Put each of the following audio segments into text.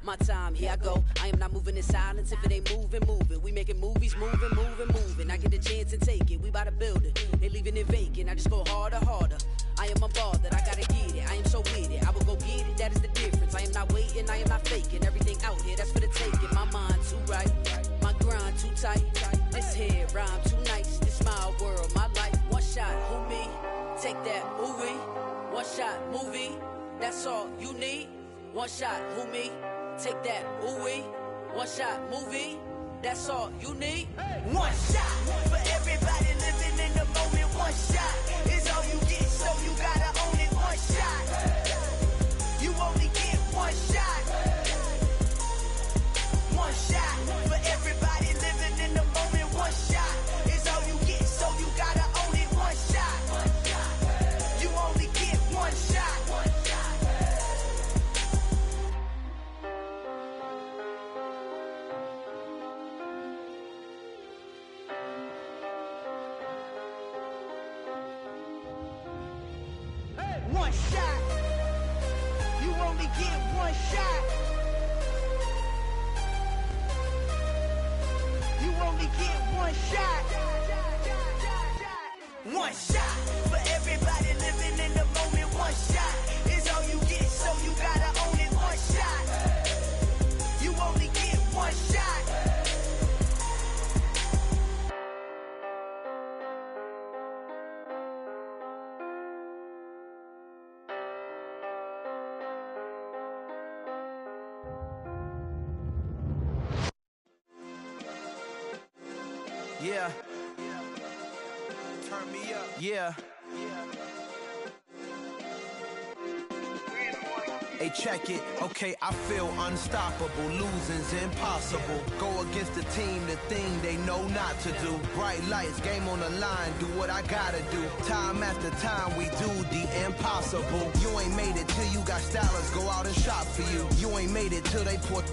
My time, here I go. I am not moving in silence. If it ain't moving, moving. We making movies, moving. I get the chance and take it. We bout to build it. They leaving it vacant. I just go harder. I am unbothered. I gotta get it. I am so with it. I will go get it. That is the difference. I am not waiting. I am not faking. Everything out here, that's for the taking. My mind too right. My grind too tight. This here rhyme too nice. This my world, my life. One shot, who me? Take that, ooh-wee. One shot, movie. That's all you need. One shot, who me? Take that, ooh-wee. One shot, movie. That's all you need. One shot for everybody living in the moment. One shot is all you get, so you gotta own it. One shot. You only get one shot. One shot for everybody living in the moment. One shot is all you get, so you gotta own it. One shot. You only get one shot. One shot. You only get one shot. You only get one shot. One shot for everybody living in the moment. One shot is all you get, so you gotta own it. One shot. You only get one shot. Yeah. Turn me up. Yeah. Hey, check it. Okay, I feel unstoppable. Losing's impossible. Go against the team, the thing they know not to do. Bright lights, game on the line, do what I gotta do. Time after time, we do the impossible. You ain't made it till you got stylers go out and shop for you. You ain't made it till they put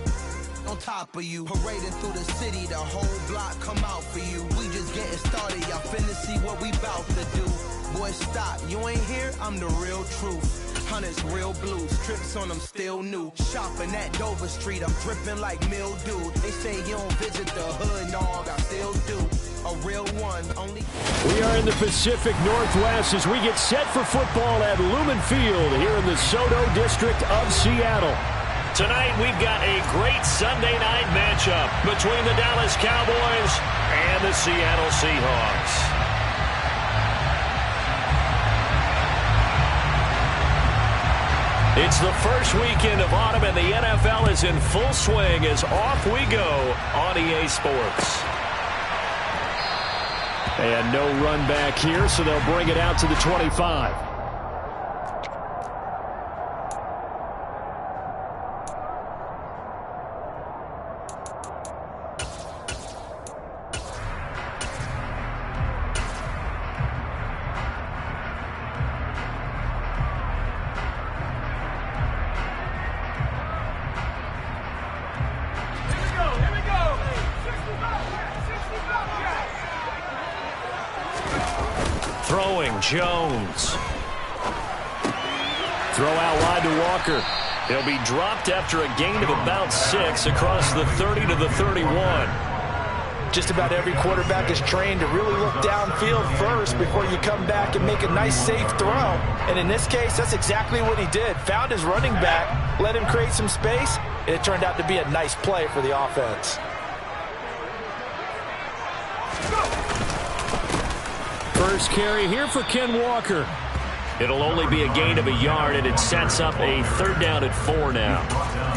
on top of you. Parading through the city, the whole block come out for you. We just getting started, y'all finna see what we bout to do. Boy, stop, you ain't here, I'm the real truth. Hunters, real blue, strips on them still new. Shopping at Dover Street, I'm dripping like mildew. They say you don't visit the hood, dog, I still do. A real one, only. We are in the Pacific Northwest as we get set for football at Lumen Field here in the Soto District of Seattle. Tonight, we've got a great Sunday night matchup between the Dallas Cowboys and the Seattle Seahawks. It's the first weekend of autumn, and the NFL is in full swing as off we go on EA Sports. And no run back here, so they'll bring it out to the 25. Throwing Jones. Throw out wide to Walker. He'll be dropped after a gain of about 6 across the 30 to the 31. Just about every quarterback is trained to really look downfield first before you come back and make a nice, safe throw. And in this case, that's exactly what he did. Found his running back, let him create some space, and it turned out to be a nice play for the offense. First carry here for Ken Walker. It'll only be a gain of a yard, and it sets up a 3rd down and 4 now.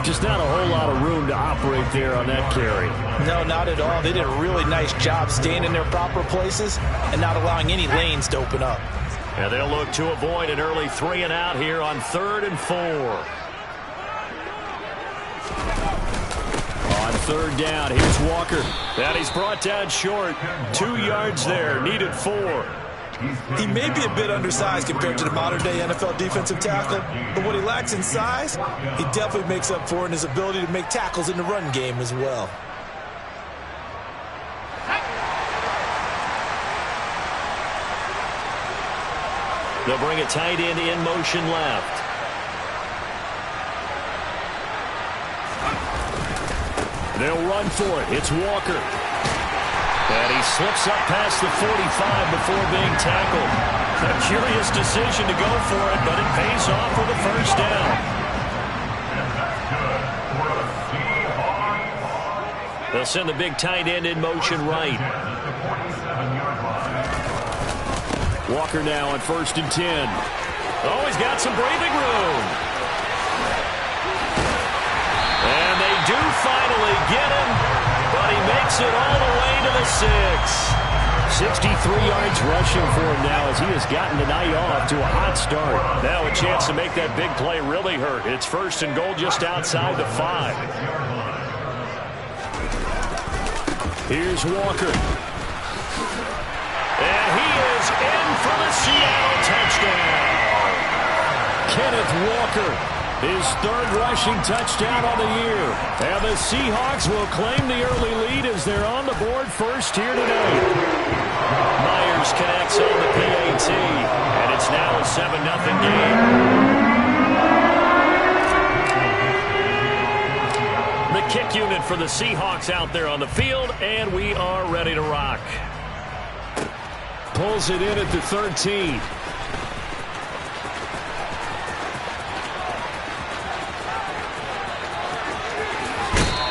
Just not a whole lot of room to operate there on that carry. No, not at all. They did a really nice job staying in their proper places and not allowing any lanes to open up. And they'll look to avoid an early 3 and out here on 3rd and 4. On 3rd down, here's Walker. And he's brought down short. 2 yards there, needed 4. He may be a bit undersized compared to the modern-day NFL defensive tackle, but what he lacks in size, he definitely makes up for in his ability to make tackles in the run game as well. They'll bring a tight end in motion left. They'll run for it. It's Walker. And he slips up past the 45 before being tackled. A curious decision to go for it, but it pays off with a first down. They'll send the big tight end in motion right. Walker now on 1st and 10. Oh, he's got some breathing room. And they do finally get him, but he makes it all the way to the 6. 63 yards rushing for him now as he has gotten tonight off to a hot start. Now a chance to make that big play really hurt. It's 1st and goal just outside the 5. Here's Walker. And he is in for the Seattle touchdown. Kenneth Walker, his 3rd rushing touchdown on the year. And the Seahawks will claim the early lead as they're on the board first here tonight. Myers connects on the PAT, and it's now a 7-0 game. The kick unit for the Seahawks out there on the field, and we are ready to rock. Pulls it in at the 13.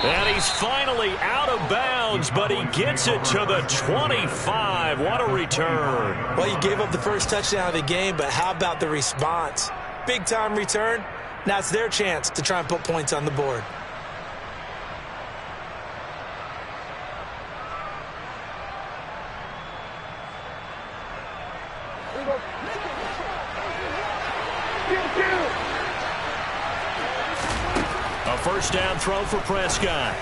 And he's finally out of bounds, but he gets it to the 25. What a return. Well, you gave up the first touchdown of the game, but how about the response? Big-time return. Now it's their chance to try and put points on the board. A first down throw for Prescott.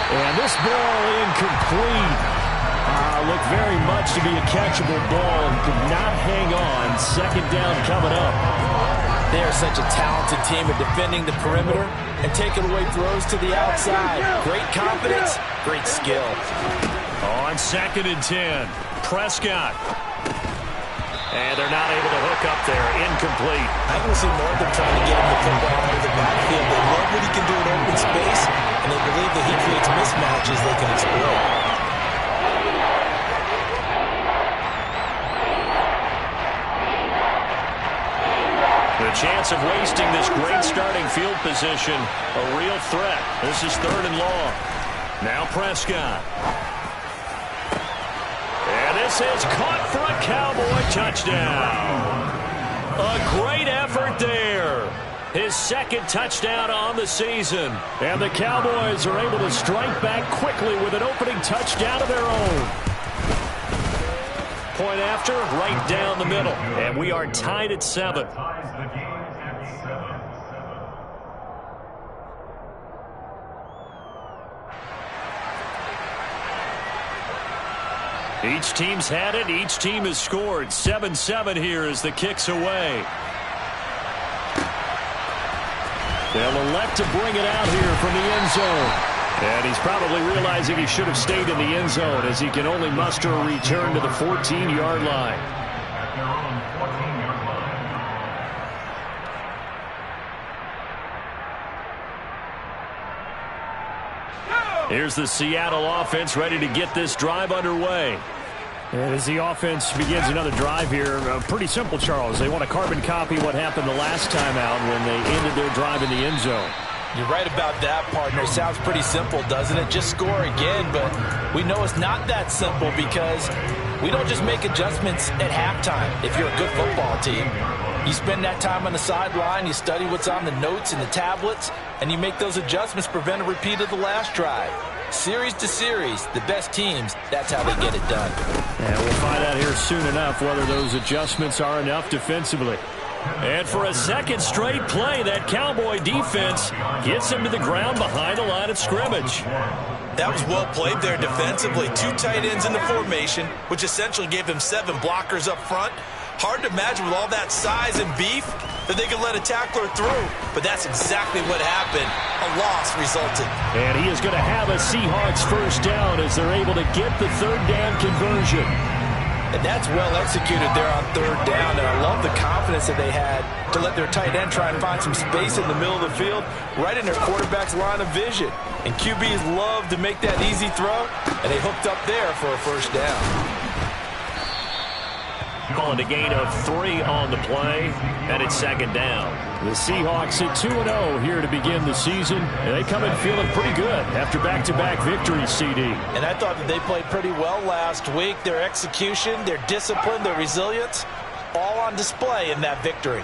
And this ball incomplete. Looked very much to be a catchable ball and could not hang on. 2nd down coming up. They are such a talented team at defending the perimeter and taking away throws to the outside. Great confidence, great skill. On 2nd and 10, Prescott. And they're not able to hook up there. Incomplete. I can see more of them trying to get him the football out of the backfield. They love what he can do in open space, and they believe that he creates mismatches they can exploit. The chance of wasting this great starting field position, a real threat. This is 3rd and long. Now Prescott. And this is caught for a Cowboy touchdown. A great effort there. His 2nd touchdown on the season. And the Cowboys are able to strike back quickly with an opening touchdown of their own. Point after, right down the middle. And we are tied at 7. Each team's had it. Each team has scored. 7-7 here as the kick's away. They'll elect to bring it out here from the end zone. And he's probably realizing he should have stayed in the end zone as he can only muster a return to the 14-yard line. Here's the Seattle offense ready to get this drive underway. And as the offense begins another drive here, pretty simple, Charles. They want to carbon copy what happened the last time out when they ended their drive in the end zone. You're right about that, partner. Sounds pretty simple, doesn't it? Just score again, but we know it's not that simple because we don't just make adjustments at halftime if you're a good football team. You spend that time on the sideline, you study what's on the notes and the tablets, and you make those adjustments to prevent a repeat of the last drive. Series to series, the best teams, that's how they get it done. And we'll find out here soon enough whether those adjustments are enough defensively. And for a second straight play, that Cowboy defense gets him to the ground behind the line of scrimmage. That was well played there defensively. 2 tight ends in the formation, which essentially gave him 7 blockers up front. Hard to imagine with all that size and beef that they could let a tackler through. But that's exactly what happened. A loss resulted. And he is going to have a Seahawks first down as they're able to get the 3rd down conversion. And that's well executed there on third down. And I love the confidence that they had to let their tight end try and find some space in the middle of the field, right in their quarterback's line of vision. And QBs love to make that easy throw, and they hooked up there for a first down. Calling a gain of 3 on the play, and it's second down. The Seahawks at 2-0 here to begin the season, and they come in feeling pretty good after back-to-back victories, CD. And I thought that they played pretty well last week. Their execution, their discipline, their resilience, all on display in that victory.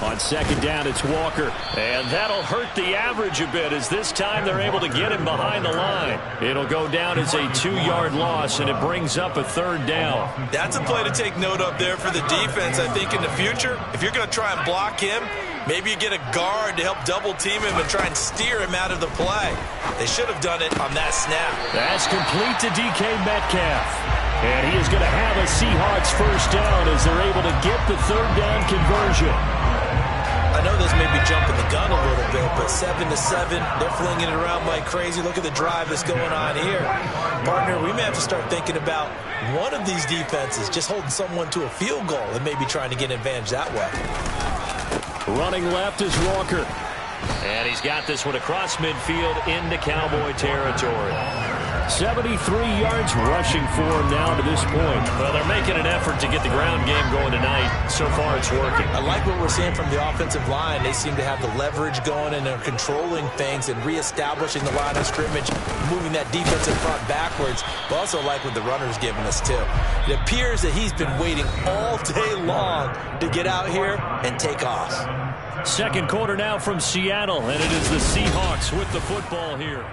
On second down, it's Walker. And that'll hurt the average a bit as this time they're able to get him behind the line. It'll go down as a 2-yard loss, and it brings up a third down. That's a play to take note of there for the defense. I think in the future, if you're going to try and block him, maybe you get a guard to help double-team him and try and steer him out of the play. They should have done it on that snap. That's complete to DK Metcalf. And he is going to have a Seahawks first down as they're able to get the third down conversion. I know this may be jumping the gun a little bit, but 7-7, they're flinging it around like crazy. Look at the drive that's going on here. Partner, we may have to start thinking about one of these defenses just holding someone to a field goal and maybe trying to get an advantage that way. Running left is Walker. And he's got this one across midfield into Cowboy territory. 73 yards rushing for him now to this point. Well, they're making an effort to get the ground game going tonight. So far, it's working. I like what we're seeing from the offensive line. They seem to have the leverage going, and they're controlling things and reestablishing the line of scrimmage, moving that defensive front backwards. But also like what the runner's giving us, too. It appears that he's been waiting all day long to get out here and take off. Second quarter now from Seattle, and it is the Seahawks with the football here.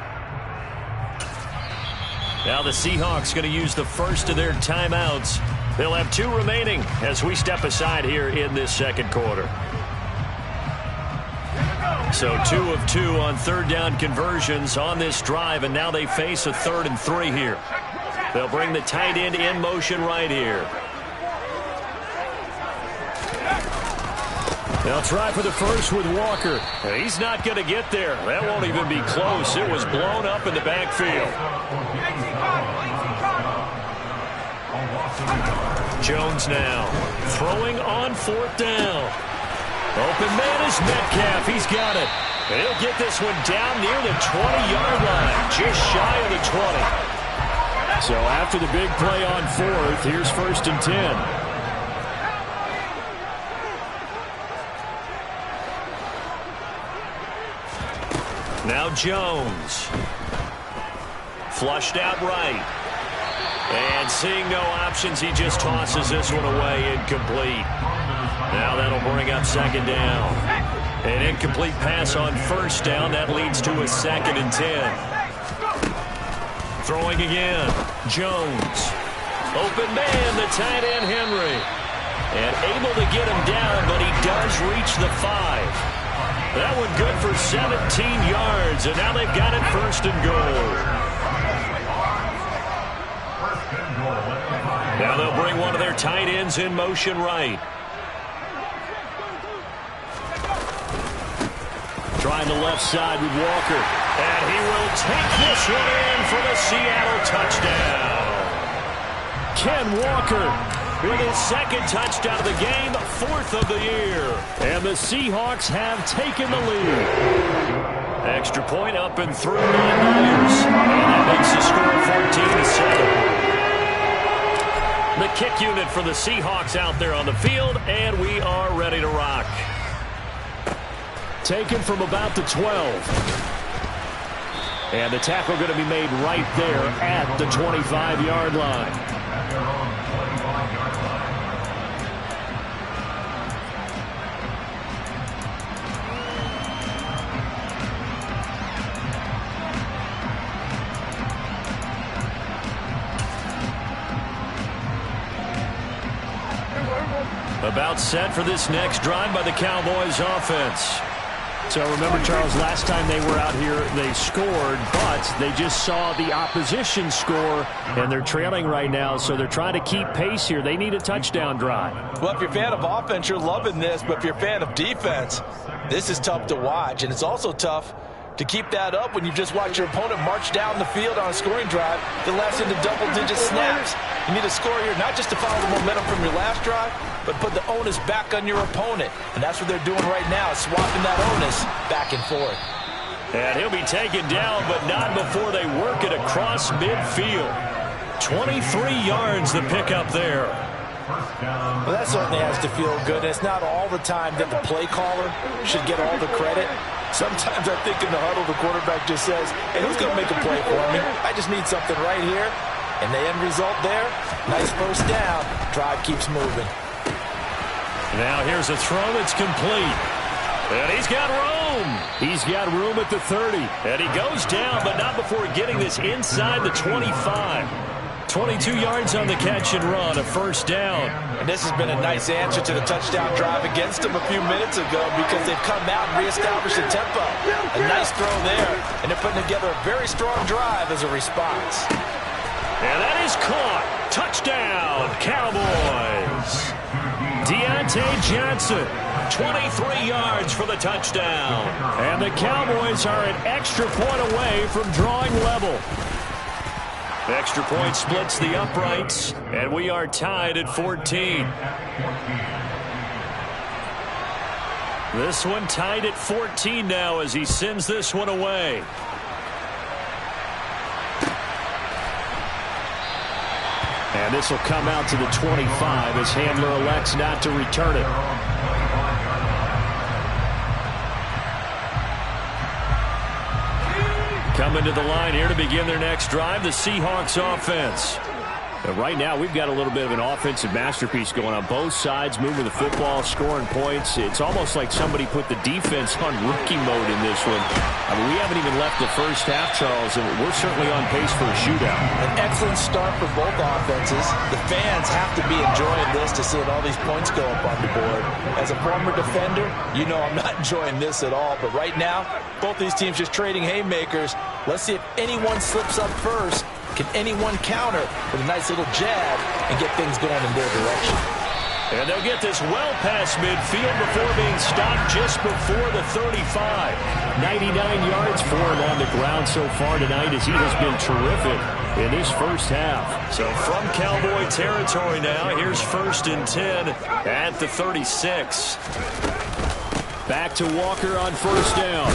Now the Seahawks going to use the first of their timeouts. They'll have 2 remaining as we step aside here in this second quarter. So 2 of 2 on third down conversions on this drive, and now they face a 3rd and 3 here. They'll bring the tight end in motion right here. They'll try for the first with Walker. He's not going to get there. That won't even be close. It was blown up in the backfield. Jones now throwing on 4th down. Open man is Metcalf. He's got it. And he'll get this one down near the 20-yard line, just shy of the 20. So after the big play on 4th, here's 1st and 10. Now Jones. Flushed out right. And seeing no options, he just tosses this one away, incomplete. Now that'll bring up second down. An incomplete pass on 1st down. That leads to a 2nd and 10. Throwing again. Jones. Open man, the tight end Henry. And able to get him down, but he does reach the 5. That one good for 17 yards, and now they've got it 1st and goal. Now they'll bring one of their tight ends in motion right. Trying the left side with Walker. And he will take this one in for the Seattle touchdown. Ken Walker with his 2nd touchdown of the game, 4th of the year. And the Seahawks have taken the lead. Extra point up and through by Myers. And that makes the score 14-7. The kick unit for the Seahawks out there on the field, and we are ready to rock. Taken from about the 12. And the tackle going to be made right there at the 25-yard line. About set for this next drive by the Cowboys offense. So remember, Charles, last time they were out here, they scored, but they just saw the opposition score, and they're trailing right now, so they're trying to keep pace here. They need a touchdown drive. Well, if you're a fan of offense, you're loving this, but if you're a fan of defense, this is tough to watch, and it's also tough To keep that up when you just watch your opponent march down the field on a scoring drive that lasts into double-digit snaps. You need a score here not just to follow the momentum from your last drive, but put the onus back on your opponent. And that's what they're doing right now, swapping that onus back and forth. And he'll be taken down, but not before they work it across midfield. 23 yards the pickup there. Well, that certainly has to feel good. It's not all the time that the play caller should get all the credit. Sometimes I think in the huddle, the quarterback just says, hey, who's going to make a play for me? I just need something right here. And the end result there, nice first down. Drive keeps moving. Now here's a throw that's complete. And he's got room. He's got room at the 30. And he goes down, but not before getting this inside the 25. 22 yards on the catch and run, a first down. And this has been a nice answer to the touchdown drive against them a few minutes ago because they've come out and reestablished the tempo. A nice throw there, and they're putting together a very strong drive as a response. And that is caught. Touchdown, Cowboys. Deontay Johnson, 23 yards for the touchdown. And the Cowboys are an extra point away from drawing level. Extra point splits the uprights, and we are tied at 14. This one tied at 14 now as he sends this one away. And this will come out to the 25 as Handler elects not to return it. Coming to the line here to begin their next drive, the Seahawks offense. But right now, we've got a little bit of an offensive masterpiece going on both sides, moving the football, scoring points. It's almost like somebody put the defense on rookie mode in this one. I mean, we haven't even left the first half, Charles, and we're certainly on pace for a shootout. An excellent start for both offenses. The fans have to be enjoying this to see all these points go up on the board. As a former defender, you know I'm not enjoying this at all. But right now, both these teams just trading haymakers. Let's see if anyone slips up first. Can anyone counter with a nice little jab and get things going in their direction? And they'll get this well past midfield before being stopped just before the 35. 99 yards for him on the ground so far tonight as he has been terrific in this first half. So from Cowboy territory now, here's 1st and 10 at the 36. Back to Walker on 1st down.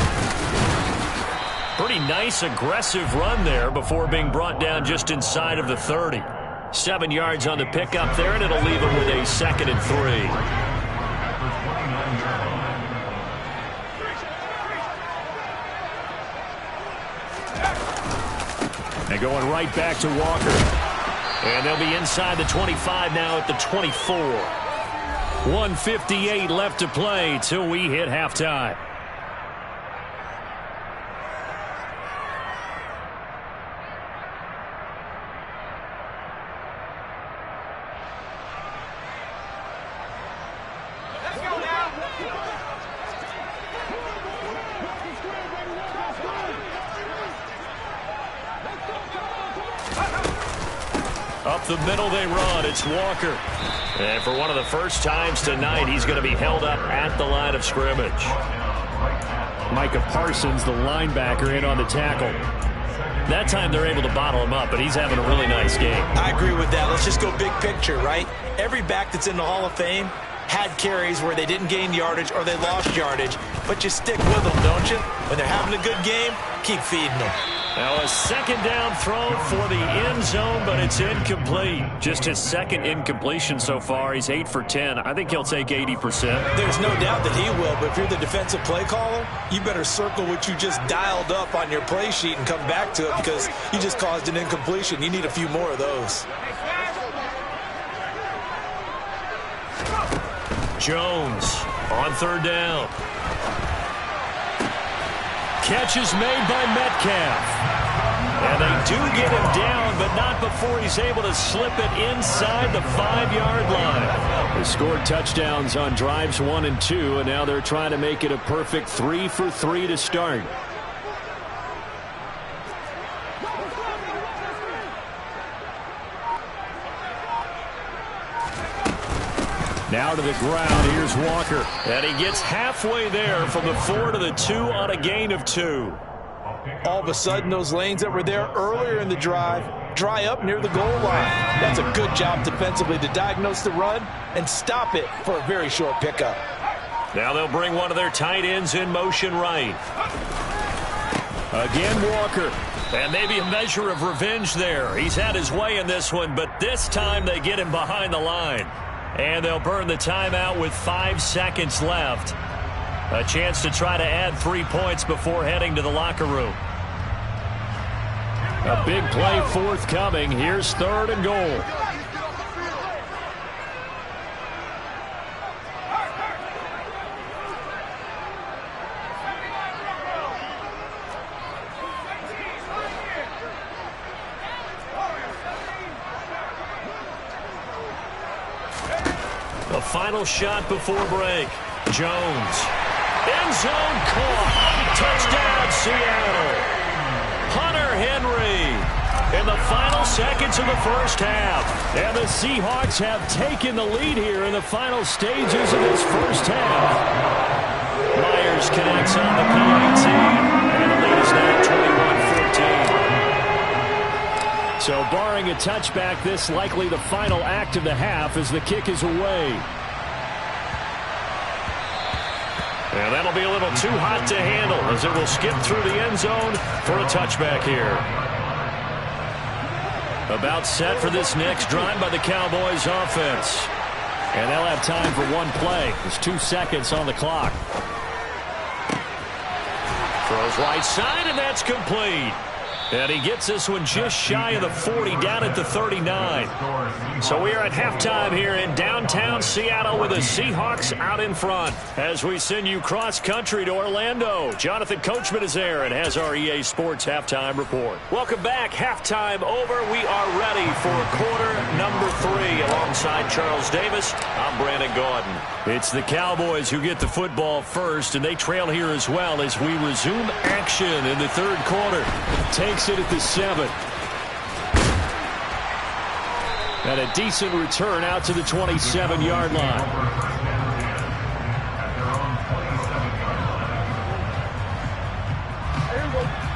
Pretty nice, aggressive run there before being brought down just inside of the 30. 7 yards on the pickup there, and it'll leave him with a 2nd and 3. And going right back to Walker. And they'll be inside the 25 now at the 24. 1:58 left to play till we hit halftime. Up the middle they run. It's Walker. And for one of the first times tonight, he's going to be held up at the line of scrimmage. Micah Parsons, the linebacker, in on the tackle. That time they're able to bottle him up, but he's having a really nice game. I agree with that. Let's just go big picture, right? Every back that's in the Hall of Fame had carries where they didn't gain yardage or they lost yardage, but you stick with them, don't you? When they're having a good game, keep feeding them. Now a 2nd down throw for the end zone, but it's incomplete. Just his 2nd incompletion so far. He's 8 for 10. I think he'll take 80%. There's no doubt that he will, but if you're the defensive play caller, you better circle what you just dialed up on your play sheet and come back to it because you just caused an incompletion. You need a few more of those. Jones on 3rd down. Catch is made by Metcalf. And they do get him down, but not before he's able to slip it inside the 5-yard line. They scored touchdowns on drives 1 and 2, and now they're trying to make it a perfect 3 for 3 to start. Now to the ground, here's Walker. And he gets halfway there from the 4 to the 2 on a gain of 2. All of a sudden, those lanes that were there earlier in the drive dry up near the goal line. That's a good job defensively to diagnose the run and stop it for a very short pickup. Now they'll bring one of their tight ends in motion right. Again, Walker. And maybe a measure of revenge there. He's had his way in this one, but this time they get him behind the line. And they'll burn the timeout with 5 seconds left. A chance to try to add 3 points before heading to the locker room. A big play forthcoming. Here's 3rd and goal. The final shot before break. Jones. End zone caught. Touchdown, Seattle. Hunter Henry in the final seconds of the first half. And the Seahawks have taken the lead here in the final stages of this first half. Myers connects on the PAT. And the lead is now 21-14. So barring a touchback, this likely the final act of the half as the kick is away. And that'll be a little too hot to handle as it will skip through the end zone for a touchback here. About set for this next drive by the Cowboys offense. And they'll have time for one play. There's 2 seconds on the clock. Throws right side, and that's complete. And he gets this one just shy of the 40, down at the 39. So we are at halftime here in downtown Seattle with the Seahawks out in front. As we send you cross-country to Orlando, Jonathan Coachman is there and has our EA Sports halftime report. Welcome back. Halftime over. We are ready for quarter number 3. Alongside Charles Davis, I'm Brandon Gaudin. It's the Cowboys who get the football first, and they trail here as well as we resume action in the third quarter. Takes it at the 7. And a decent return out to the 27-yard line.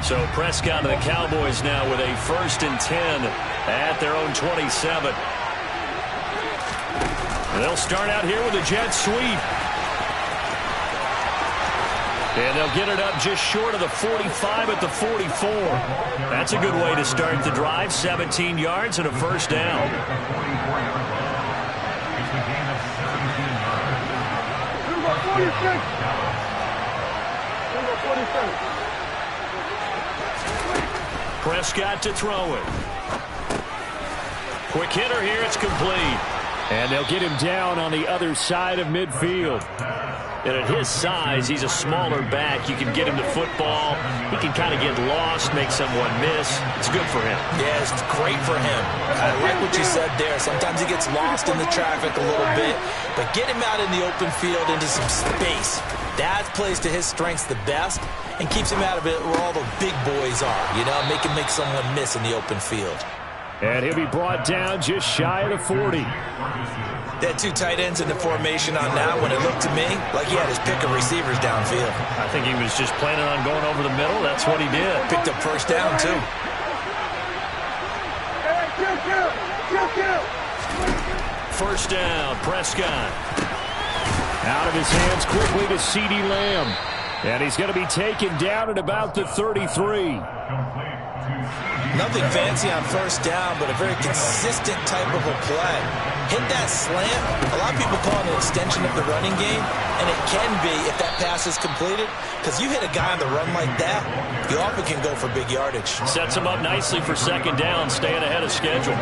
So Prescott and the Cowboys now with a 1st and 10 at their own 27. They'll start out here with a jet sweep. And they'll get it up just short of the 45 at the 44. That's a good way to start the drive. 17 yards and a first down. Prescott to throw it. Quick hitter here. It's complete. And they'll get him down on the other side of midfield. And at his size, he's a smaller back. You can get him the football. He can kind of get lost, make someone miss. It's good for him. Yeah, it's great for him. I like what you said there. Sometimes he gets lost in the traffic a little bit. But get him out in the open field into some space. That plays to his strengths the best and keeps him out of it where all the big boys are. You know, make him make someone miss in the open field. And he'll be brought down just shy of the 40. They had 2 tight ends in the formation on that one. It looked to me like he had his pick of receivers downfield. I think he was just planning on going over the middle. That's what he did. Picked up first down, too. First down, Prescott. Out of his hands quickly to CeeDee Lamb. And he's going to be taken down at about the 33. Nothing fancy on first down, but a very consistent type of a play. Hit that slant. A lot of people call it an extension of the running game, and it can be if that pass is completed, because you hit a guy on the run like that, you often can go for big yardage. Sets him up nicely for second down, staying ahead of schedule.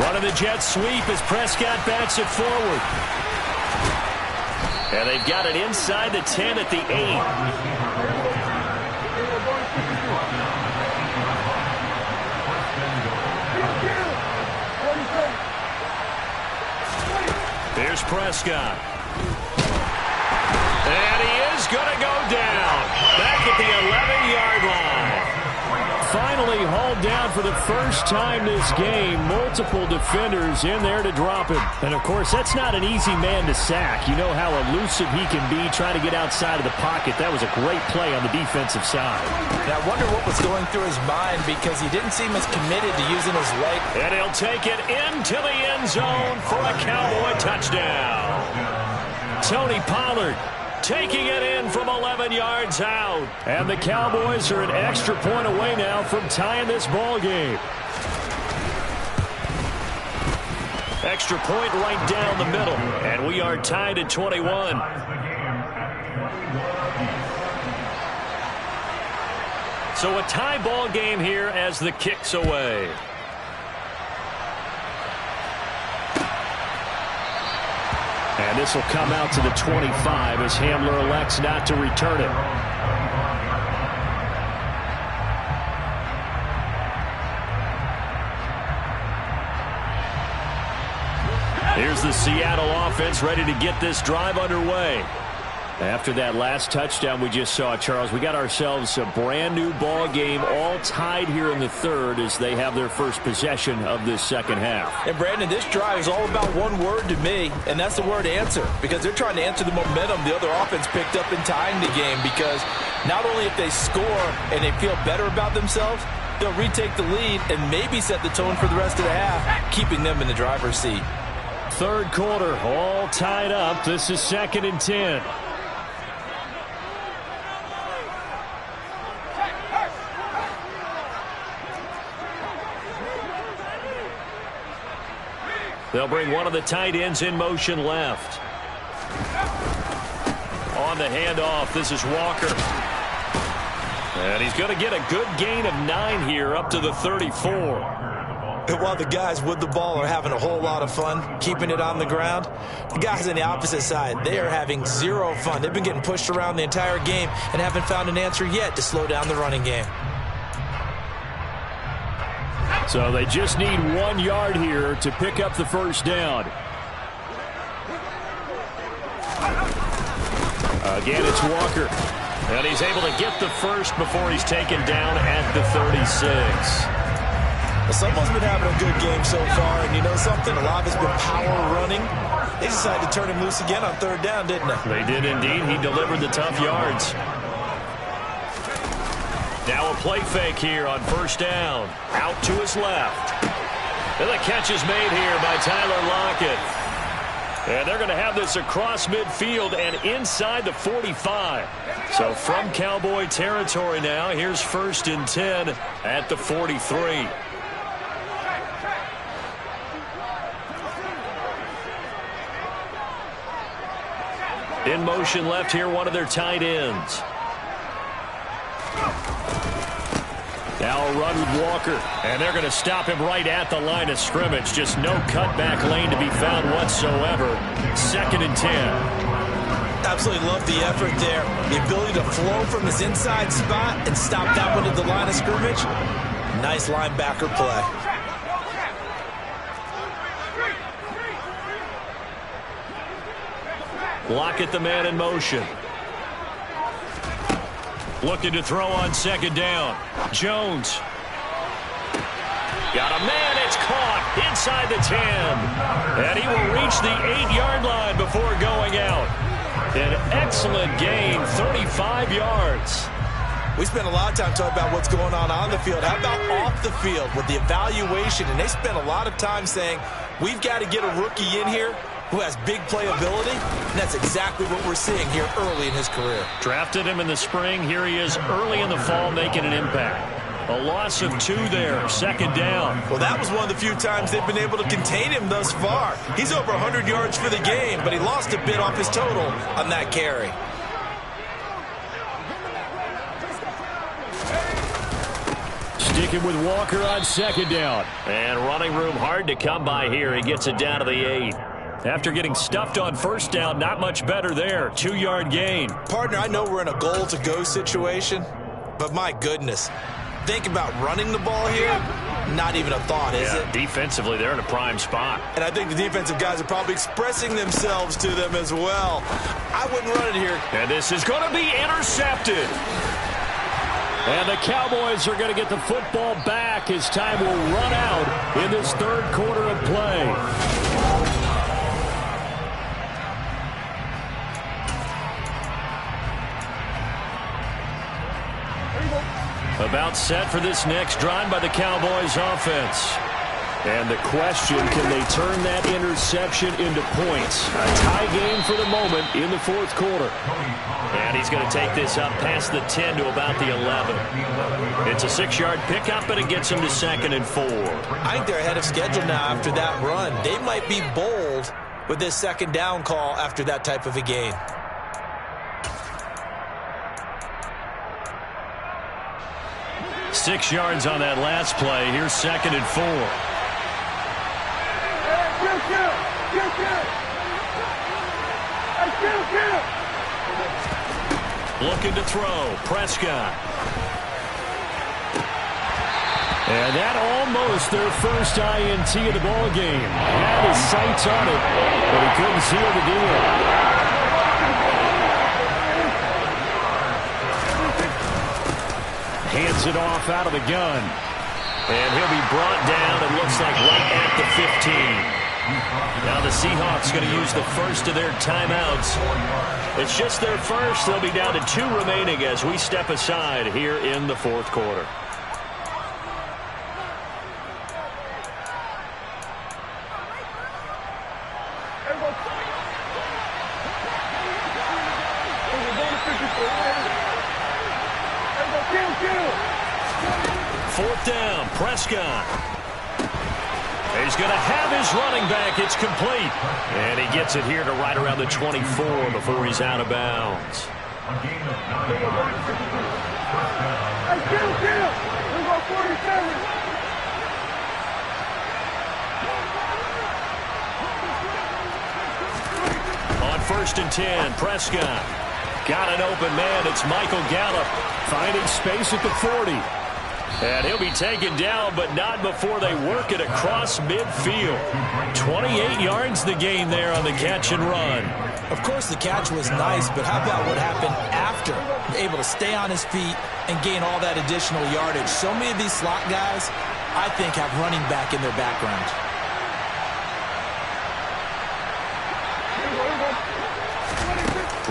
Running the jet sweep as Prescott backs it forward. And they've got it inside the 10 at the 8. Here's Prescott. And he is going to go down. Back at the 11-yard line. finally hauled down for the first time this game. Multiple defenders in there to drop him. And, of course, that's not an easy man to sack. You know how elusive he can be trying to get outside of the pocket. That was a great play on the defensive side. And I wonder what was going through his mind because he didn't seem as committed to using his leg. And he'll take it into the end zone for a Cowboy touchdown. Tony Pollard taking it in from 11 yards out. And the Cowboys are an extra point away now from tying this ball game. Extra point right down the middle. And we are tied at 21. So a tie ball game here as the kick's away. And this will come out to the 25 as Hamler elects not to return it. Here's the Seattle offense ready to get this drive underway. After that last touchdown we just saw, Charles, we got ourselves a brand new ball game, all tied here in the third as they have their first possession of this second half. And Brandon, this drive is all about one word to me, and that's the word answer, because they're trying to answer the momentum the other offense picked up in tying the game, because not only if they score and they feel better about themselves, they'll retake the lead and maybe set the tone for the rest of the half, keeping them in the driver's seat. Third quarter, all tied up. This is 2nd and 10. They'll bring one of the tight ends in motion left. On the handoff, this is Walker. And he's going to get a good gain of 9 here up to the 34. And while the guys with the ball are having a whole lot of fun keeping it on the ground, the guys on the opposite side, they are having zero fun. They've been getting pushed around the entire game and haven't found an answer yet to slow down the running game. So they just need 1 yard here to pick up the first down. Again, it's Walker. And he's able to get the first before he's taken down at the 36. Well, someone's been having a good game so far, and you know something? A lot of it's been power running. They decided to turn him loose again on third down, didn't they? They did indeed. He delivered the tough yards. Now a play fake here on first down. Out to his left. And the catch is made here by Tyler Lockett. And they're going to have this across midfield and inside the 45. So from Cowboy territory now, here's 1st and 10 at the 43. In motion left here, one of their tight ends. Now a run with Walker, and they're going to stop him right at the line of scrimmage. Just no cutback lane to be found whatsoever. 2nd and 10. Absolutely love the effort there. The ability to flow from his inside spot and stop that one at the line of scrimmage. Nice linebacker play. Lockett, the man in motion. Looking to throw on 2nd down. Jones. Got a man. It's caught inside the 10. And he will reach the 8-yard line before going out. An excellent gain, 35 yards. We spent a lot of time talking about what's going on the field. How about off the field with the evaluation? And they spent a lot of time saying, we've got to get a rookie in here who has big playability, and that's exactly what we're seeing here early in his career. Drafted him in the spring. Here he is early in the fall making an impact. A loss of 2 there, 2nd down. Well, that was one of the few times they've been able to contain him thus far. He's over 100 yards for the game, but he lost a bit off his total on that carry. Sticking with Walker on 2nd down. And running room hard to come by here. He gets it down to the 8. After getting stuffed on 1st down, not much better there. 2-yard gain. Partner, I know we're in a goal-to-go situation, but my goodness, think about running the ball here. Not even a thought, is it? Defensively, they're in a prime spot. And I think the defensive guys are probably expressing themselves to them as well. I wouldn't run it here. And this is going to be intercepted. And the Cowboys are going to get the football back as time will run out in this third quarter of play. About set for this next drive by the Cowboys offense. And the question, can they turn that interception into points? A tie game for the moment in the fourth quarter. And he's going to take this up past the 10 to about the 11. It's a 6-yard pickup, but it gets him to 2nd and 4. I think they're ahead of schedule now after that run. They might be bold with this 2nd down call after that type of a game. Six yards on that last play. Here's 2nd and 4. Looking to throw. Prescott. And that almost their first INT of the ball game. Had his sights on it, but he couldn't seal the deal. Hands it off out of the gun. And he'll be brought down, it looks like, right at the 15. Now the Seahawks going to use the first of their timeouts. It's just their first. They'll be down to 2 remaining as we step aside here in the fourth quarter. Fourth down, Prescott. He's going to have his running back. It's complete. And he gets it here to right around the 24 before he's out of bounds. On 1st and 10, Prescott. Got an open man. It's Michael Gallup finding space at the 40. And he'll be taken down, but not before they work it across midfield. 28 yards the gain there on the catch and run. Of course, the catch was nice, but how about what happened after? Able to stay on his feet and gain all that additional yardage. So many of these slot guys, I think, have running back in their background.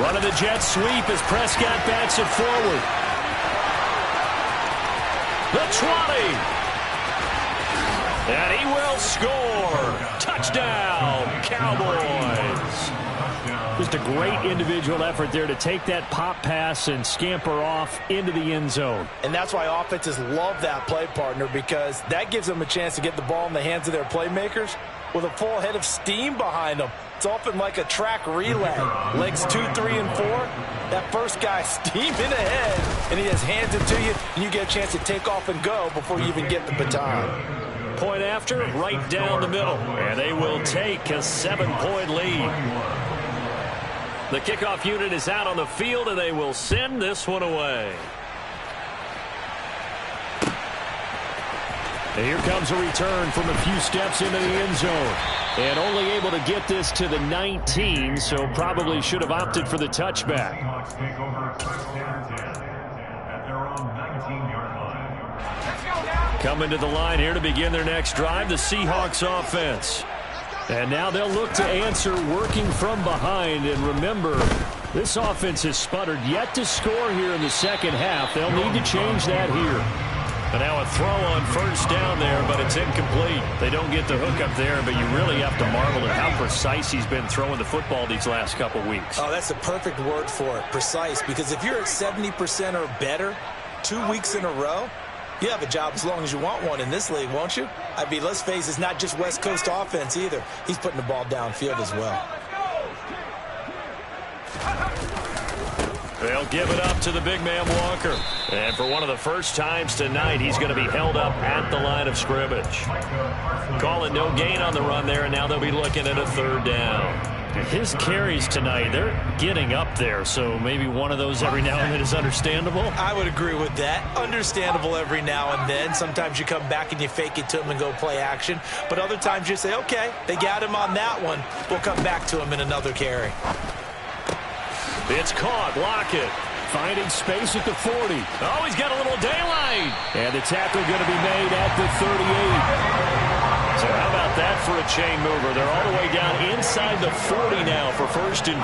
Running the jet sweep as Prescott backs it forward. The 20. And he will score. Touchdown, Cowboys. Just a great individual effort there to take that pop pass and scamper off into the end zone. And that's why offenses love that play, partner, because that gives them a chance to get the ball in the hands of their playmakers with a full head of steam behind them. It's often like a track relay. Legs 2, 3, and 4. That first guy steaming ahead, and he just hands it to you, and you get a chance to take off and go before you even get the baton. Point after, right down the middle. And they will take a 7-point lead. The kickoff unit is out on the field, and they will send this one away. And here comes a return from a few steps into the end zone. And only able to get this to the 19, so probably should have opted for the touchback. Coming to the line here to begin their next drive, the Seahawks offense. And now they'll look to answer working from behind. And remember, this offense has sputtered yet to score here in the second half. They'll need to change that here. And now a throw on first down there, but it's incomplete. They don't get the hook up there, but you really have to marvel at how precise he's been throwing the football these last couple weeks. Oh, that's a perfect word for it, precise, because if you're at 70% or better 2 weeks in a row, you have a job as long as you want one in this league, won't you? I mean, let's face it, it's not just West Coast offense either. He's putting the ball downfield as well. They'll give it up to the big man Walker. And for one of the first times tonight, he's going to be held up at the line of scrimmage. Calling no gain on the run there, and now they'll be looking at a third down. His carries tonight, they're getting up there, so maybe one of those every now and then is understandable. I would agree with that. Understandable every now and then. Sometimes you come back and you fake it to him and go play action. But other times you say, okay, they got him on that one. We'll come back to him in another carry. It's caught. Lockett Finding space at the 40. Oh, he's got a little daylight. And the tackle going to be made at the 38. So how about that for a chain mover? They're all the way down inside the 40 now for 1st and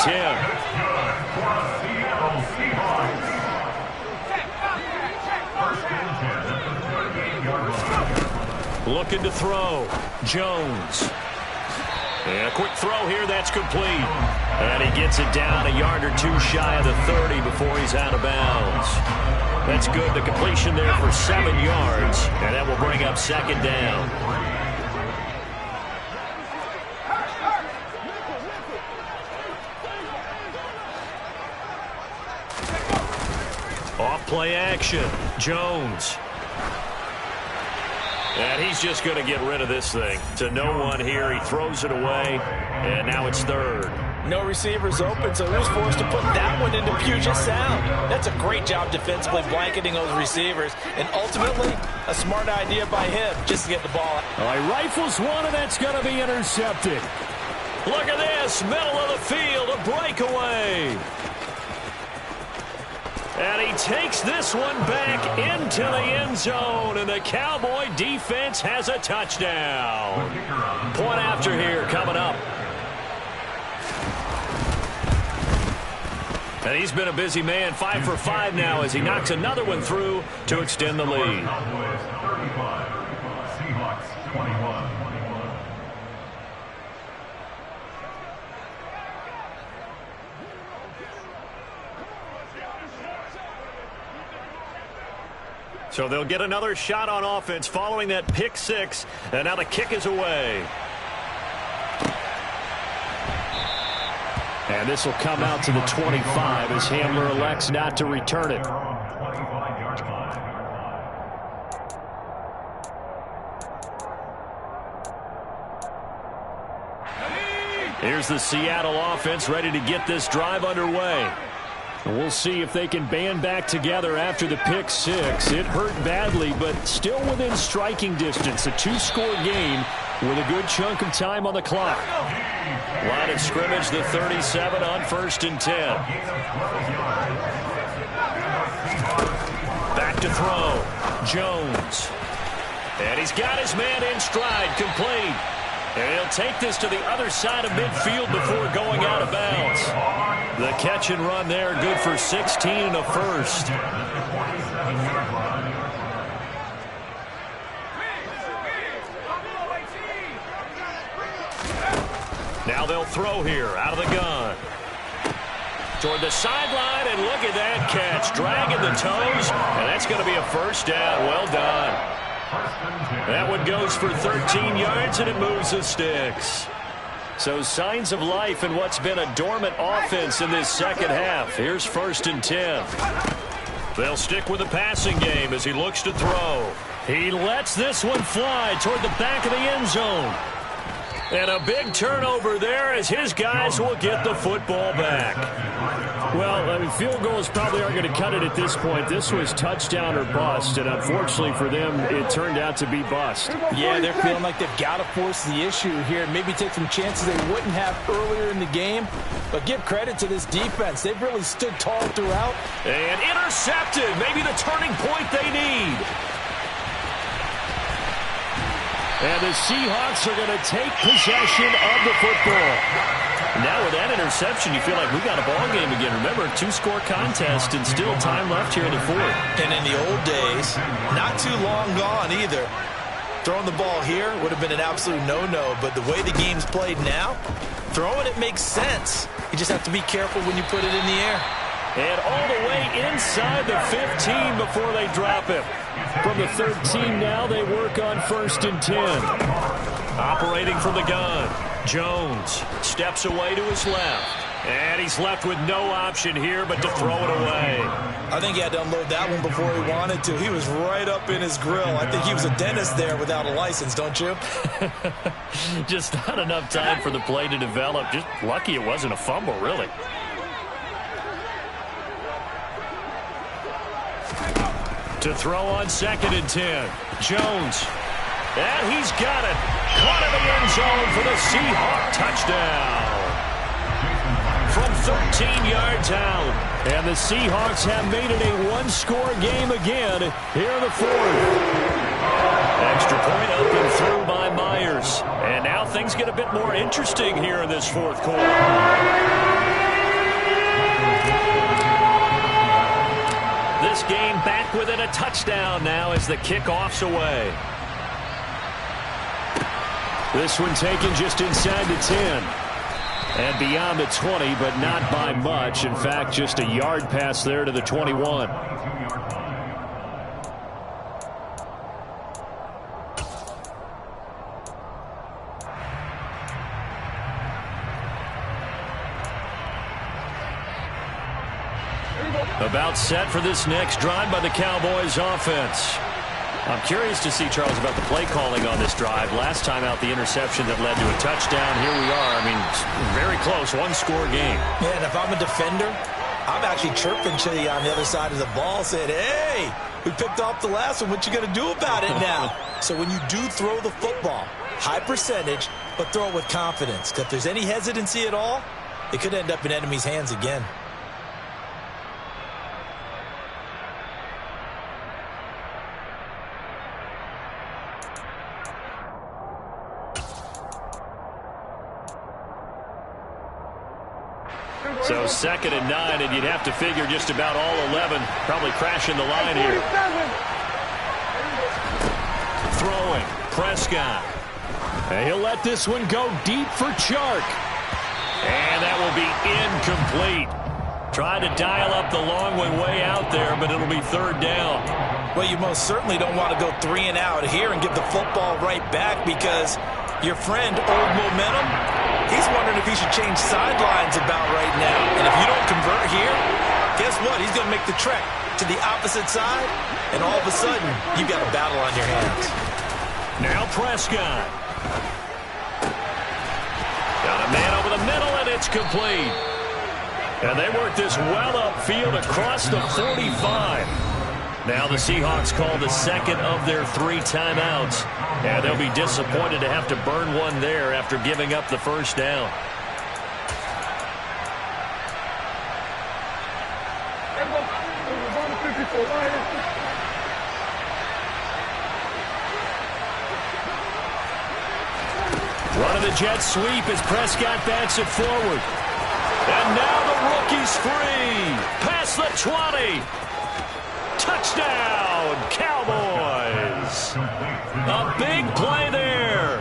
10. Looking to throw. Jones. And a quick throw here, that's complete. And he gets it down a yard or two shy of the 30 before he's out of bounds. That's good. The completion there for 7 yards. And that will bring up 2nd down. Off play action. Jones. And he's just going to get rid of this thing. To no one here. He throws it away. And now it's 3rd. No receivers open, so he was forced to put that one into Puget Sound. That's a great job defensively blanketing those receivers. And ultimately, a smart idea by him just to get the ball. All right, rifles one, and that's going to be intercepted. Look at this. Middle of the field. A breakaway. And he takes this one back into the end zone, and the Cowboy defense has a touchdown. Point after here coming up. And he's been a busy man, 5 for 5 now as he knocks another one through to extend the lead. Seahawks 21. So they'll get another shot on offense following that pick 6, and now the kick is away. And this will come out to the 25 as Hamler elects not to return it. Here's the Seattle offense ready to get this drive underway. And we'll see if they can band back together after the pick 6. It hurt badly, but still within striking distance. A 2-score game with a good chunk of time on the clock. Line of scrimmage, the 37 on 1st and 10. Back to throw. Jones. And he's got his man in stride, complete. And he'll take this to the other side of midfield before going out of bounds. The catch and run there, good for 16 and a first. Now they'll throw here, out of the gun. Toward the sideline, and look at that catch. Dragging the toes, and that's going to be a first down. Well done. That one goes for 13 yards, and it moves the sticks. So signs of life in what's been a dormant offense in this second half. Here's 1st and 10. They'll stick with the passing game as he looks to throw. He lets this one fly toward the back of the end zone. And a big turnover there as his guys will get the football back. Well, I mean, field goals probably aren't going to cut it at this point. This was touchdown or bust, and unfortunately for them, it turned out to be bust. Yeah, they're feeling like they've got to force the issue here. Maybe take some chances they wouldn't have earlier in the game. But give credit to this defense. They've really stood tall throughout. And intercepted. Maybe the turning point they need. And the Seahawks are going to take possession of the football. Now with that interception, you feel like we got a ball game again. Remember, 2-score contest and still time left here in the 4th. And in the old days, not too long gone either. Throwing the ball here would have been an absolute no-no. But the way the game's played now, throwing it makes sense. You just have to be careful when you put it in the air. And all the way inside the 15 before they drop it. From the 13 now, they work on 1st and 10. Operating from the gun. Jones steps away to his left. And he's left with no option here but to throw it away. I think he had to unload that one before he wanted to. He was right up in his grill. I think he was a dentist there without a license, don't you? Just not enough time for the play to develop. Just lucky it wasn't a fumble, really. To throw on 2nd and 10. Jones. And he's got it. Caught in the end zone for the Seahawk touchdown. From 13 yards out. And the Seahawks have made it a one-score game again here in the fourth. Extra point up and through by Myers. And now things get a bit more interesting here in this fourth quarter. This game back within a touchdown now as the kickoff's away. This one taken just inside the 10. And beyond the 20, but not by much. In fact, just a yard pass there to the 21. About set for this next drive by the Cowboys offense. I'm curious to see, Charles, about the play calling on this drive. Last time out, the interception that led to a touchdown. Here we are. I mean, very close, one-score game. Yeah, and if I'm a defender, I'm actually chirping to you on the other side of the ball, saying, hey, we picked off the last one. What you going to do about it now? So when you do throw the football, high percentage, but throw it with confidence. Because if there's any hesitancy at all, it could end up in enemy's hands again. So 2nd and 9, and you'd have to figure just about all 11 probably crashing the line here. Throwing, Prescott. And he'll let this one go deep for Chark. And that will be incomplete. Trying to dial up the long way out there, but it'll be 3rd down. Well, you most certainly don't want to go 3 and out here and give the football right back because your friend, Old Momentum, he's wondering if he should change sidelines about right now. And if you don't convert here, guess what? He's going to make the trek to the opposite side, and all of a sudden, you've got a battle on your hands. Now Prescott. Got a man over the middle, and it's complete. And they work this well upfield across the 45. Now the Seahawks call the 2nd of their 3 timeouts. And they'll be disappointed to have to burn one there after giving up the 1st down. Running the jet sweep as Prescott backs it forward. And now the rookie's free. Past the 20. Touchdown, Cowboys. A big play there.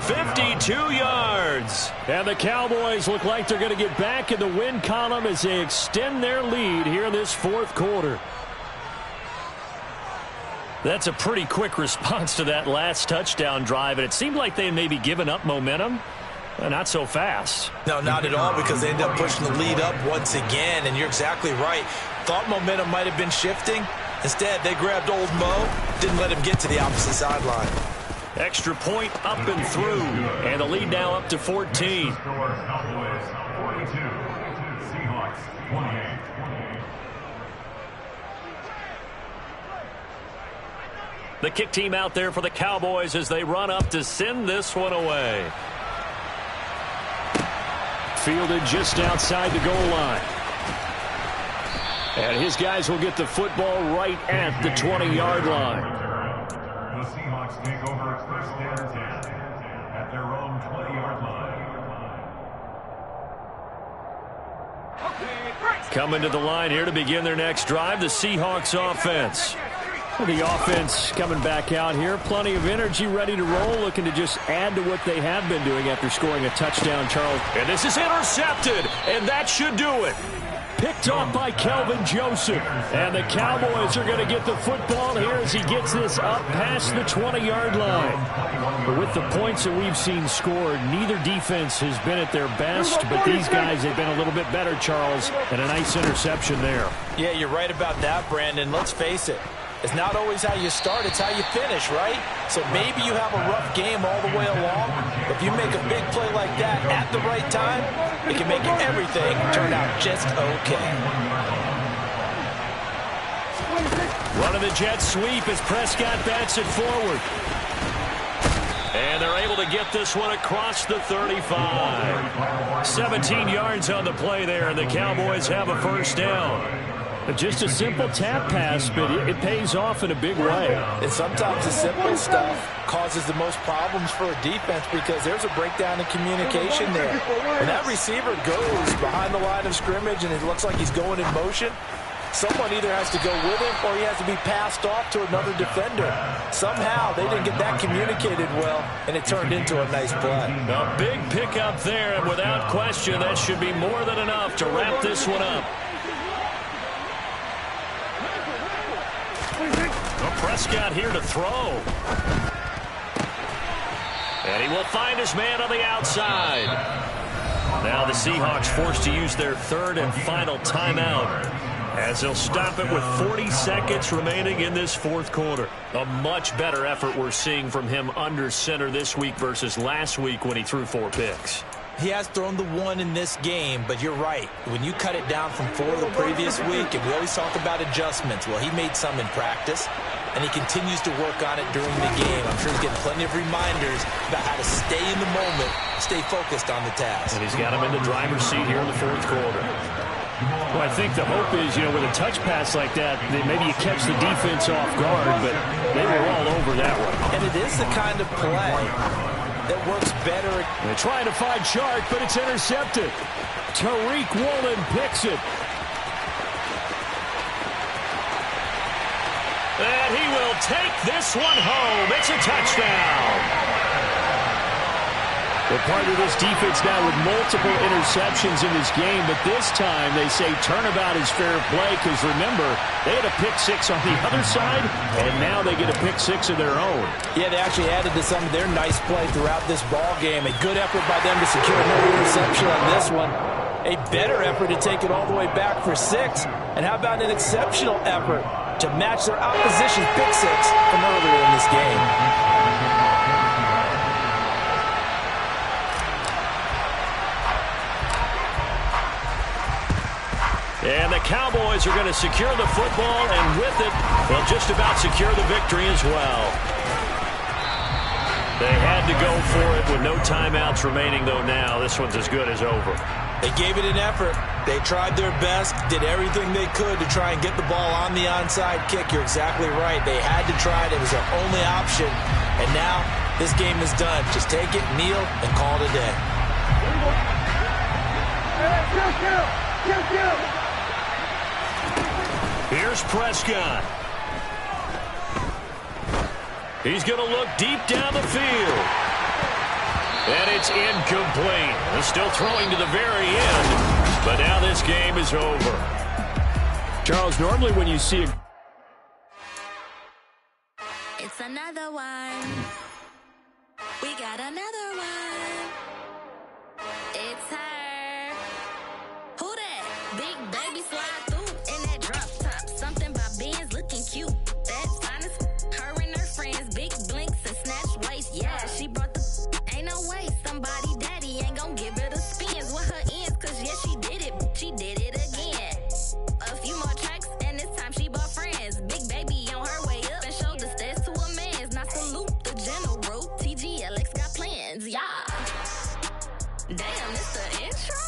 52 yards. And the Cowboys look like they're going to get back in the win column as they extend their lead here in this 4th quarter. That's a pretty quick response to that last touchdown drive, and it seemed like they had maybe given up momentum. Not so fast. No, not at all, because they end up pushing the lead up once again, and you're exactly right. Thought momentum might have been shifting. Instead, they grabbed Old Mo, didn't let him get to the opposite sideline. Extra point up and through, and the lead now up to 14. Cowboys 42, Seahawks 28. The kick team out there for the Cowboys as they run up to send this one away. Fielded just outside the goal line. And his guys will get the football right at the 20-yard line. The Seahawks take over 1st and 10 at their own 20-yard line. Coming to the line here to begin their next drive, the Seahawks offense. The offense coming back out here. Plenty of energy, ready to roll, looking to just add to what they have been doing after scoring a touchdown, Charles. And this is intercepted, and that should do it. Picked off by Kelvin Joseph. And the Cowboys are going to get the football here as he gets this up past the 20-yard line. But with the points that we've seen scored, neither defense has been at their best, but these guys have been a little bit better, Charles, and a nice interception there. Yeah, you're right about that, Brandon. Let's face it. It's not always how you start, it's how you finish, right? So maybe you have a rough game all the way along, but if you make a big play like that at the right time, it can make everything turn out just okay. Running the jet sweep as Prescott bats it forward. And they're able to get this one across the 35. 17 yards on the play there, and the Cowboys have a first down. Just a simple tap pass, but it pays off in a big way. And sometimes the simple stuff causes the most problems for a defense because there's a breakdown in communication there. When that receiver goes behind the line of scrimmage and it looks like he's going in motion, someone either has to go with him or he has to be passed off to another defender. Somehow they didn't get that communicated well, and it turned into a nice play. A big pickup there, and without question, that should be more than enough to wrap this one up. Prescott here to throw. And he will find his man on the outside. Now the Seahawks forced to use their third and final timeout, as they'll stop it with 40 seconds remaining in this fourth quarter. A much better effort we're seeing from him under center this week versus last week when he threw 4 picks. He has thrown the 1 in this game, but you're right. When you cut it down from 4 the previous week, and we always talk about adjustments, well, he made some in practice, and he continues to work on it during the game. I'm sure he's getting plenty of reminders about how to stay in the moment, stay focused on the task. And he's got him in the driver's seat here in the fourth quarter. Well, I think the hope is, with a touch pass like that, maybe you catch the defense off guard, but they were all over that one. And it is the kind of play that works better. They're trying to find Chark, but it's intercepted. Tariq Woolen picks it. And he will take this one home. It's a touchdown. Well, part of this defense now with multiple interceptions in this game, but this time they say turnabout is fair play because, remember, they had a pick-6 on the other side, and now they get a pick-6 of their own. Yeah, they actually added to some of their nice play throughout this ball game. A good effort by them to secure another interception on this one. A better effort to take it all the way back for 6. And how about an exceptional effort to match their opposition's pick-6 from earlier in this game? And the Cowboys are going to secure the football, and with it, they'll just about secure the victory as well. They had to go for it with no timeouts remaining, though now. This one's as good as over. They gave it an effort. They tried their best, did everything they could to try and get the ball on the onside kick. You're exactly right. They had to try it. It was their only option. And now this game is done. Just take it, kneel, and call it a day. Here's Prescott. He's going to look deep down the field. And it's incomplete. They're still throwing to the very end, but now this game is over. Charles, normally when you see a... It's another one. We got another one. It's her. Who that? Big baby slide through in that drop top. Something by Benz looking cute. That's honest. Her and her friends, big blinks and snatch waist. Yeah, she brought the... Ain't no way somebody daddy ain't gon' give her the spins with her ends. Cause yeah, she did it. She did it again. A few more tracks and this time she bought friends. Big baby on her way up and showed the stairs to a man's. Now salute the general. TGLX got plans, yeah. Damn, it's the intro?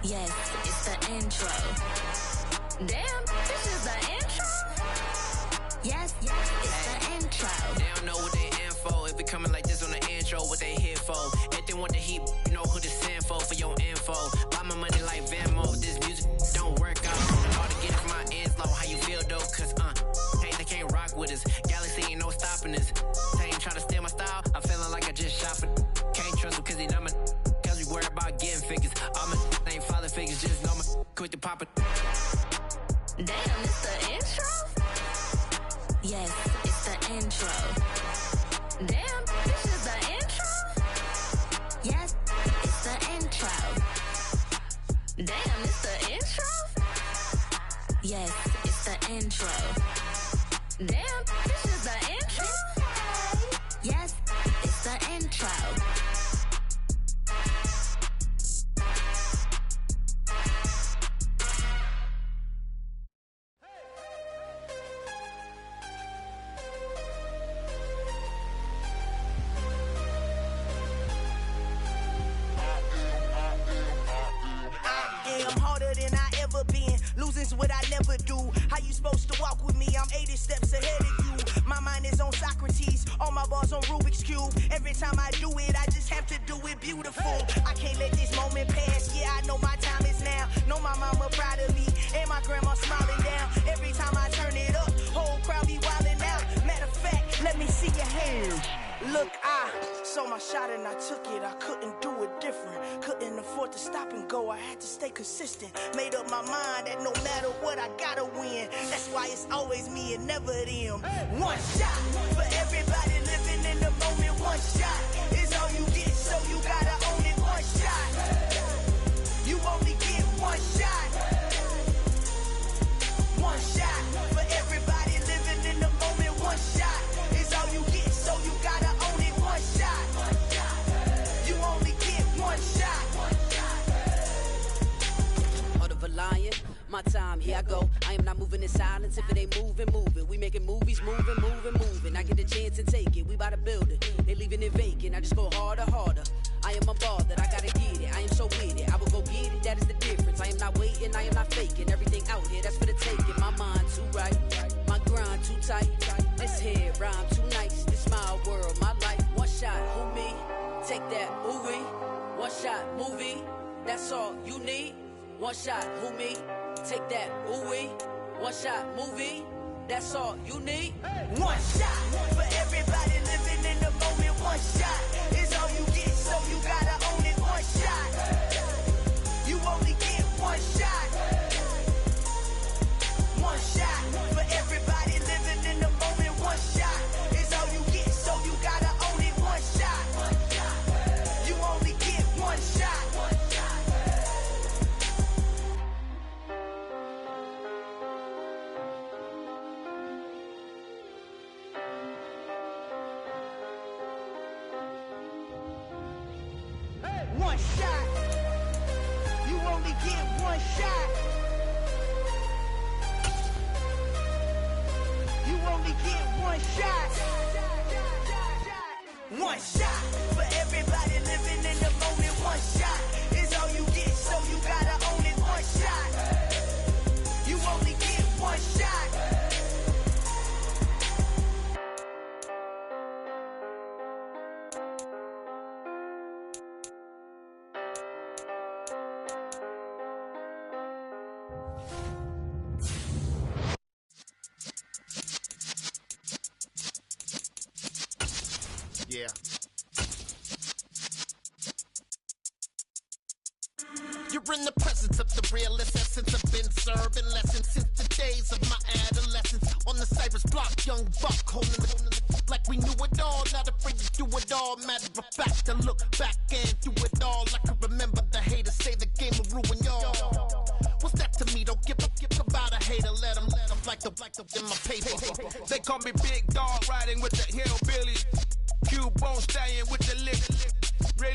Yes, it's the intro. Damn, this is the intro? Yes, it's the intro. They don't know what they in for. If it coming like this on the intro, what they here for? If they want the heat, you know who to send for your info. Buy my money like Venmo. This music don't work out. Hard to get it from my ends low. How you feel though? Cause hey, they can't rock with us. Galaxy ain't no stopping us. They ain't trying to steal my style. I'm feeling like I just shot for. Can't trust them cause they not my. Cause we worried about getting figures. All my ain't father figures. Just know my quick to pop it. Damn, it's the intro? Yes, it's the intro. Damn, this is the intro? Yes, it's the intro. Damn, it's the intro? Yes, it's the intro. Damn, this is the intro? Yes, it's the intro. on Rubik's Cube. Every time I do it, I just have to do it beautiful. I can't let this moment pass. Yeah, I know my time is now. Know my mama proud of me, and my grandma smiling down. Every time I turn it up, whole crowd be wildin' out. Matter of fact, let me see your hands. Look, I saw my shot and I took it. I couldn't do it different. Couldn't afford to stop and go. I had to stay consistent. Made up my mind that no matter what, I gotta win. That's why it's always me and never them. One shot for everybody living in the moment. One shot is all you get, so you gotta own it. One shot. You only get one shot. One shot for everybody living in the moment. One shot is all you get, so you gotta own it. One shot. You only get one shot. Heart of a lion, my time, here I go. I am not moving in silence. If it ain't moving, moving. We making movies, moving, moving, moving. I get a chance and take it. We bout to build it. They leaving it vacant. I just go harder, harder. I am a ball that I gotta get it. I am so with it. I will go get it. That is the difference. I am not waiting. I am not faking. Everything out here, that's for the taking. My mind too right. My grind too tight. This head rhyme too nice. This my world, my life. One shot, who me? Take that, ooh wee. One shot, movie. That's all you need. One shot, who me? Take that, ooh wee. One shot, movie. That's all you need. One shot for everybody living in the moment. One shot is all you get, so you gotta own it. One shot. You only get one shot. One shot for everybody living in the moment. One shot is all you get, so you gotta own it. One shot. You only get one shot. One shot. You only get one shot. You only get one shot. One shot for everybody living in the moment. One shot is all you get, so you gotta own it. One shot. You only get one shot. Yeah. You're in the presence of the realest essence. I've been serving lessons since the days of my adolescence. On the Cypress block, young buck holding the like we knew it all. Not afraid to do it all. Matter of fact, to look back and do it all. I can remember the haters say the game will ruin y'all. What's that to me? Don't give about a hater. Let them like the in my paper. They call me Big Dog, riding with the hillbillies. Cube bone stallion with the lick. Ray